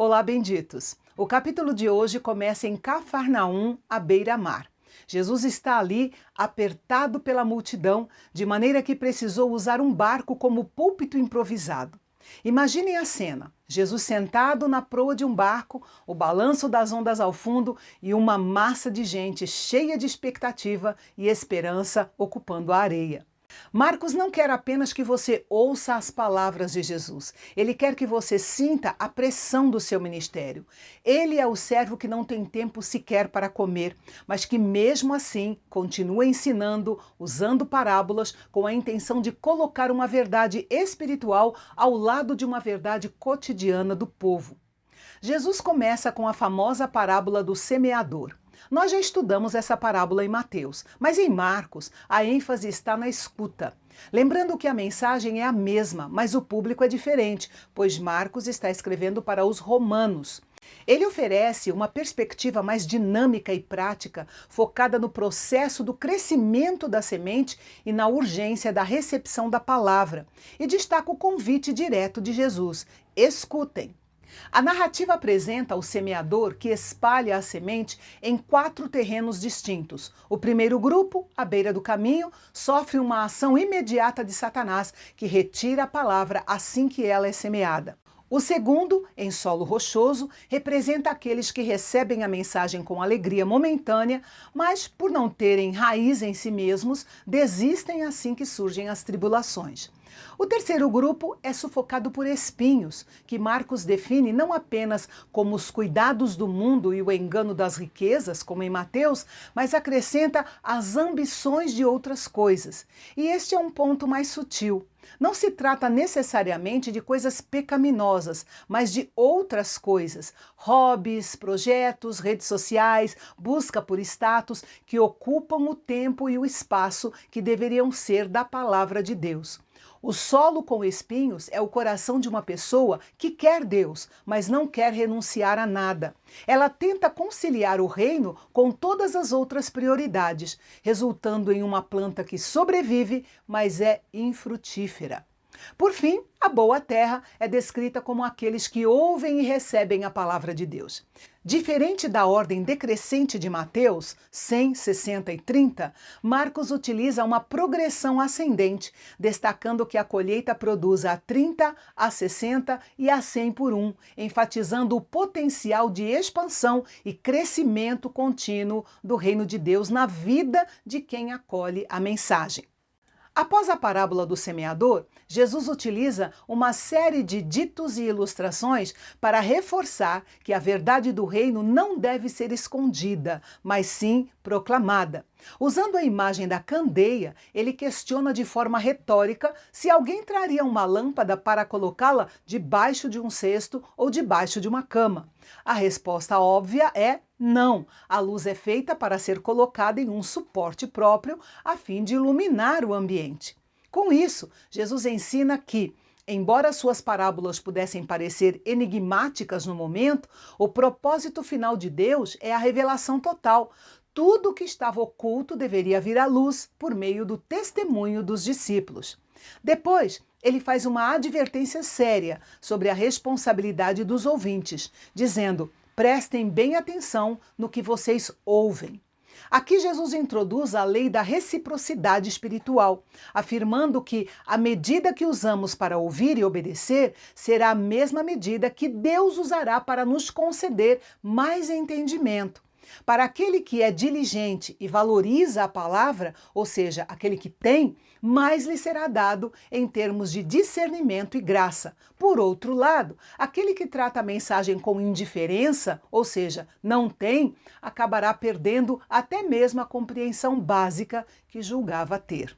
Olá, benditos! O capítulo de hoje começa em Cafarnaum, à beira-mar. Jesus está ali, apertado pela multidão, de maneira que precisou usar um barco como púlpito improvisado. Imaginem a cena: Jesus sentado na proa de um barco, o balanço das ondas ao fundo e uma massa de gente cheia de expectativa e esperança ocupando a areia. Marcos não quer apenas que você ouça as palavras de Jesus. Ele quer que você sinta a pressão do seu ministério. Ele é o servo que não tem tempo sequer para comer, mas que mesmo assim continua ensinando, usando parábolas com a intenção de colocar uma verdade espiritual ao lado de uma verdade cotidiana do povo. Jesus começa com a famosa parábola do semeador. Nós já estudamos essa parábola em Mateus, mas em Marcos a ênfase está na escuta. Lembrando que a mensagem é a mesma, mas o público é diferente, pois Marcos está escrevendo para os romanos. Ele oferece uma perspectiva mais dinâmica e prática, focada no processo do crescimento da semente e na urgência da recepção da palavra, e destaca o convite direto de Jesus: escutem. A narrativa apresenta o semeador que espalha a semente em 4 terrenos distintos. O primeiro grupo, à beira do caminho, sofre uma ação imediata de Satanás, que retira a palavra assim que ela é semeada. O segundo, em solo rochoso, representa aqueles que recebem a mensagem com alegria momentânea, mas, por não terem raiz em si mesmos, desistem assim que surgem as tribulações. O terceiro grupo é sufocado por espinhos, que Marcos define não apenas como os cuidados do mundo e o engano das riquezas, como em Mateus, mas acrescenta as ambições de outras coisas. E este é um ponto mais sutil. Não se trata necessariamente de coisas pecaminosas, mas de outras coisas, hobbies, projetos, redes sociais, busca por status, que ocupam o tempo e o espaço que deveriam ser da palavra de Deus. O solo com espinhos é o coração de uma pessoa que quer Deus, mas não quer renunciar a nada. Ela tenta conciliar o reino com todas as outras prioridades, resultando em uma planta que sobrevive, mas é infrutífera. Por fim, a boa terra é descrita como aqueles que ouvem e recebem a palavra de Deus. Diferente da ordem decrescente de Mateus, 100, 60 e 30, Marcos utiliza uma progressão ascendente, destacando que a colheita produz a 30, a 60 e a 100 por um, enfatizando o potencial de expansão e crescimento contínuo do reino de Deus na vida de quem acolhe a mensagem. Após a parábola do semeador, Jesus utiliza uma série de ditos e ilustrações para reforçar que a verdade do reino não deve ser escondida, mas sim proclamada. Usando a imagem da candeia, ele questiona de forma retórica se alguém traria uma lâmpada para colocá-la debaixo de um cesto ou debaixo de uma cama. A resposta óbvia é não. A luz é feita para ser colocada em um suporte próprio a fim de iluminar o ambiente. Com isso, Jesus ensina que, embora suas parábolas pudessem parecer enigmáticas no momento, o propósito final de Deus é a revelação total. Tudo o que estava oculto deveria vir à luz por meio do testemunho dos discípulos. Depois, ele faz uma advertência séria sobre a responsabilidade dos ouvintes, dizendo: prestem bem atenção no que vocês ouvem. Aqui Jesus introduz a lei da reciprocidade espiritual, afirmando que a medida que usamos para ouvir e obedecer será a mesma medida que Deus usará para nos conceder mais entendimento. Para aquele que é diligente e valoriza a palavra, ou seja, aquele que tem, mais lhe será dado em termos de discernimento e graça. Por outro lado, aquele que trata a mensagem com indiferença, ou seja, não tem, acabará perdendo até mesmo a compreensão básica que julgava ter.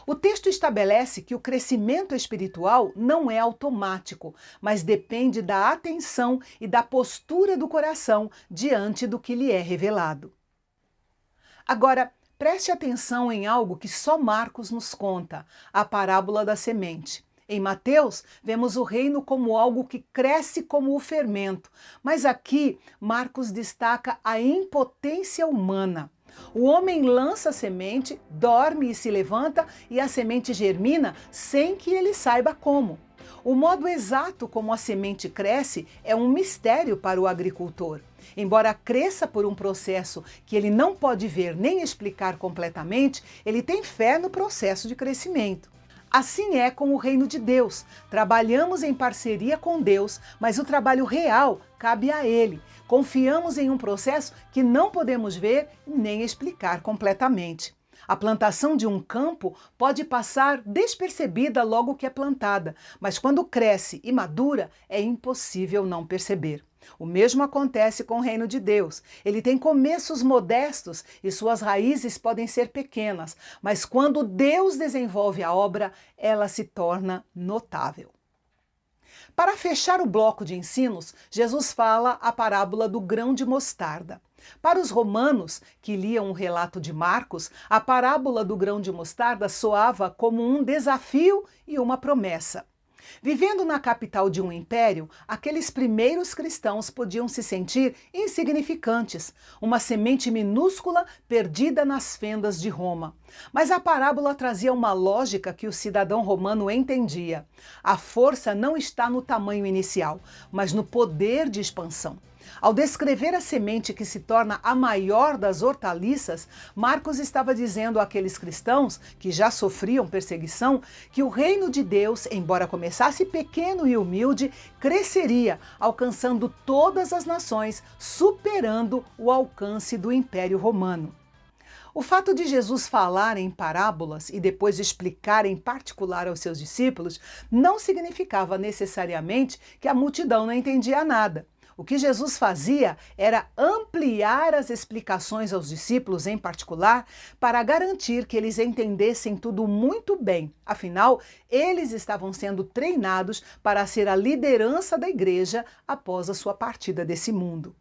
O texto estabelece que o crescimento espiritual não é automático, mas depende da atenção e da postura do coração diante do que lhe é revelado. Agora, preste atenção em algo que só Marcos nos conta, a parábola da semente. Em Mateus, vemos o reino como algo que cresce como o fermento, mas aqui Marcos destaca a impotência humana. O homem lança a semente, dorme e se levanta, e a semente germina sem que ele saiba como. O modo exato como a semente cresce é um mistério para o agricultor. Embora cresça por um processo que ele não pode ver nem explicar completamente, ele tem fé no processo de crescimento. Assim é com o reino de Deus. Trabalhamos em parceria com Deus, mas o trabalho real cabe a Ele. Confiamos em um processo que não podemos ver nem explicar completamente. A plantação de um campo pode passar despercebida logo que é plantada, mas quando cresce e madura, é impossível não perceber. O mesmo acontece com o reino de Deus. Ele tem começos modestos e suas raízes podem ser pequenas, mas quando Deus desenvolve a obra, ela se torna notável. Para fechar o bloco de ensinos, Jesus fala a parábola do grão de mostarda. Para os romanos, que liam o relato de Marcos, a parábola do grão de mostarda soava como um desafio e uma promessa. Vivendo na capital de um império, aqueles primeiros cristãos podiam se sentir insignificantes, uma semente minúscula perdida nas fendas de Roma. Mas a parábola trazia uma lógica que o cidadão romano entendia. A força não está no tamanho inicial, mas no poder de expansão. Ao descrever a semente que se torna a maior das hortaliças, Marcos estava dizendo àqueles cristãos, que já sofriam perseguição, que o reino de Deus, embora começasse pequeno e humilde, cresceria, alcançando todas as nações, superando o alcance do Império Romano. O fato de Jesus falar em parábolas e depois explicar em particular aos seus discípulos não significava necessariamente que a multidão não entendia nada. O que Jesus fazia era ampliar as explicações aos discípulos em particular para garantir que eles entendessem tudo muito bem. Afinal, eles estavam sendo treinados para ser a liderança da igreja após a sua partida desse mundo.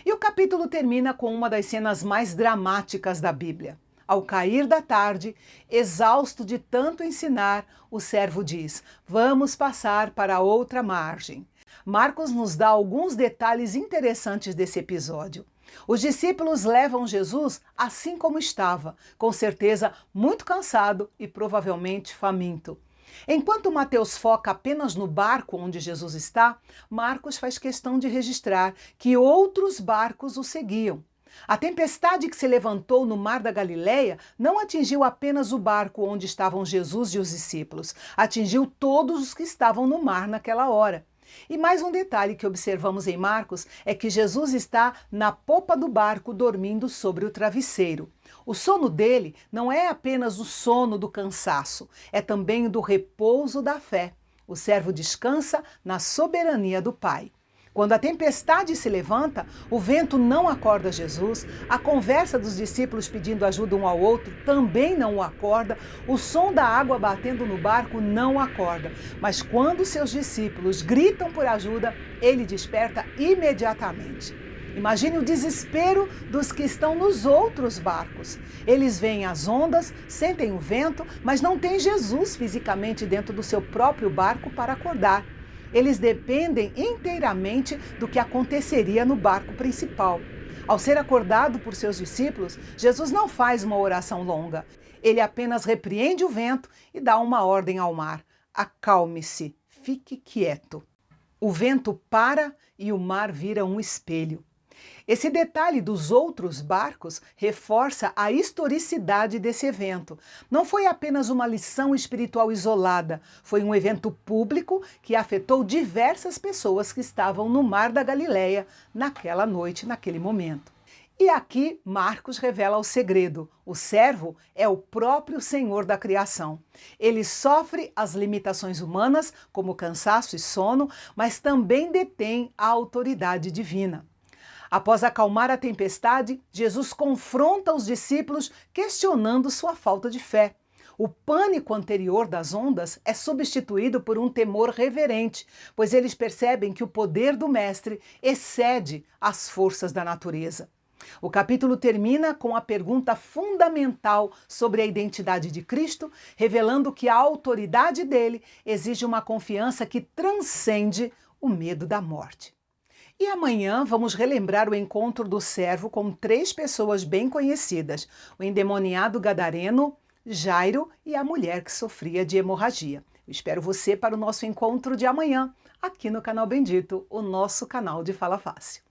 E o capítulo termina com uma das cenas mais dramáticas da Bíblia. Ao cair da tarde, exausto de tanto ensinar, o servo diz: "Vamos passar para a outra margem." Marcos nos dá alguns detalhes interessantes desse episódio. Os discípulos levam Jesus assim como estava, com certeza muito cansado e provavelmente faminto. Enquanto Mateus foca apenas no barco onde Jesus está, Marcos faz questão de registrar que outros barcos o seguiam. A tempestade que se levantou no mar da Galileia não atingiu apenas o barco onde estavam Jesus e os discípulos, atingiu todos os que estavam no mar naquela hora. E mais um detalhe que observamos em Marcos é que Jesus está na popa do barco dormindo sobre o travesseiro. O sono dele não é apenas o sono do cansaço, é também o do repouso da fé. O servo descansa na soberania do Pai. Quando a tempestade se levanta, o vento não acorda Jesus, a conversa dos discípulos pedindo ajuda um ao outro também não o acorda, o som da água batendo no barco não o acorda. Mas quando seus discípulos gritam por ajuda, ele desperta imediatamente. Imagine o desespero dos que estão nos outros barcos. Eles veem as ondas, sentem o vento, mas não têm Jesus fisicamente dentro do seu próprio barco para acordar. Eles dependem inteiramente do que aconteceria no barco principal. Ao ser acordado por seus discípulos, Jesus não faz uma oração longa. Ele apenas repreende o vento e dá uma ordem ao mar: acalme-se, fique quieto. O vento para e o mar vira um espelho. Esse detalhe dos outros barcos reforça a historicidade desse evento. Não foi apenas uma lição espiritual isolada, foi um evento público que afetou diversas pessoas que estavam no Mar da Galileia naquela noite, naquele momento. E aqui Marcos revela o segredo. O servo é o próprio Senhor da criação. Ele sofre as limitações humanas, como cansaço e sono, mas também detém a autoridade divina. Após acalmar a tempestade, Jesus confronta os discípulos questionando sua falta de fé. O pânico anterior das ondas é substituído por um temor reverente, pois eles percebem que o poder do Mestre excede as forças da natureza. O capítulo termina com a pergunta fundamental sobre a identidade de Cristo, revelando que a autoridade dele exige uma confiança que transcende o medo da morte. E amanhã vamos relembrar o encontro do servo com 3 pessoas bem conhecidas: o endemoniado gadareno, Jairo e a mulher que sofria de hemorragia. Eu espero você para o nosso encontro de amanhã, aqui no Canal Bendito, o nosso canal de Fala Fácil.